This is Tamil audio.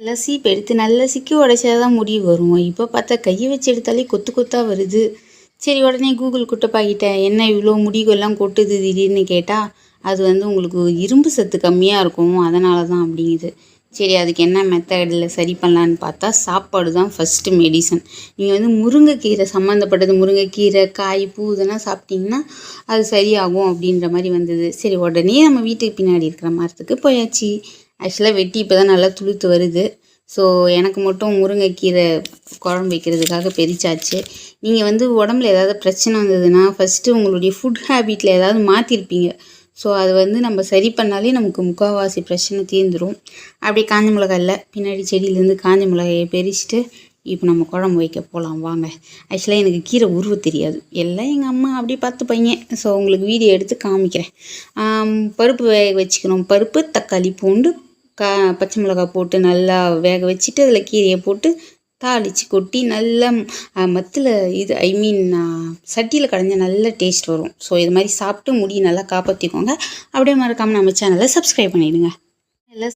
நல்லா சீப்பு எடுத்து நல்லா சிக்கி உடைச்சா தான் முடி வரும். இப்போ பார்த்தா கையை வச்சு எடுத்தாலே கொத்து கொத்தாக வருது. சரி, உடனே கூகுள் குட்டப்பாக்கிட்டேன், என்ன இவ்வளோ முடிகள்லாம் கொட்டுது திடீர்னு கேட்டால், அது உங்களுக்கு இரும்பு சத்து கம்மியாக இருக்கும், அதனால தான் அப்படிங்குது. சரி, அதுக்கு என்ன மெத்தடில் சரி பண்ணலான்னு பார்த்தா, சாப்பாடு தான் ஃபஸ்ட்டு மெடிசன். நீங்கள் முருங்கைக்கீரை சம்மந்தப்பட்டது, முருங்கைக்கீரை காய் பூ இதெல்லாம் சாப்பிட்டிங்கன்னா அது சரியாகும் அப்படின்ற மாதிரி வந்தது. சரி, உடனே நம்ம வீட்டுக்கு பின்னாடி இருக்கிற மரத்துக்கு போயாச்சு. ஆக்சுவலாக வெட்டி இப்போ தான் நல்லா துளுத்து வருது. ஸோ எனக்கு மட்டும் முருங்கைக்கீரை குழம்பு வைக்கிறதுக்காக பறிச்சாச்சு. நீங்கள் உடம்புல ஏதாவது பிரச்சனை வந்ததுன்னா ஃபஸ்ட்டு உங்களுடைய ஃபுட் ஹேபிட்டில் ஏதாவது மாற்றிருப்பீங்க. ஸோ அது நம்ம சரி பண்ணாலே நமக்கு முக்கால்வாசி பிரச்சனை தீர்ந்துடும். அப்படியே காஞ்ச மிளகாய் இல்லை, பின்னாடி செடியிலேருந்து காஞ்ச மிளகாயை பறிச்சுட்டு இப்போ நம்ம குழம்பு வைக்க போகலாம் வாங்க. ஆக்சுவலாக எனக்கு கீரை உருவ தெரியாது, எல்லாம் எங்கள் அம்மா அப்படியே பார்த்துப்பாங்க. ஸோ உங்களுக்கு வீடியோ எடுத்து காமிக்கிறேன். பருப்பு வேக வச்சுக்கணும். பருப்பு, தக்காளி, பூண்டு, பச்சை மிளகாய் போட்டு நல்லா வேக வச்சுட்டு அதில் கீரையை போட்டு தாளித்து கொட்டி நல்லா மத்தில் சட்டியில் கடைஞ்ச நல்ல டேஸ்ட் வரும். ஸோ இது மாதிரி சாப்பிட்டு முடி நல்லா காப்பாற்றிக்கோங்க. அப்படியே மறக்காமல் நம்ம சேனலை சப்ஸ்கிரைப் பண்ணிவிடுங்க.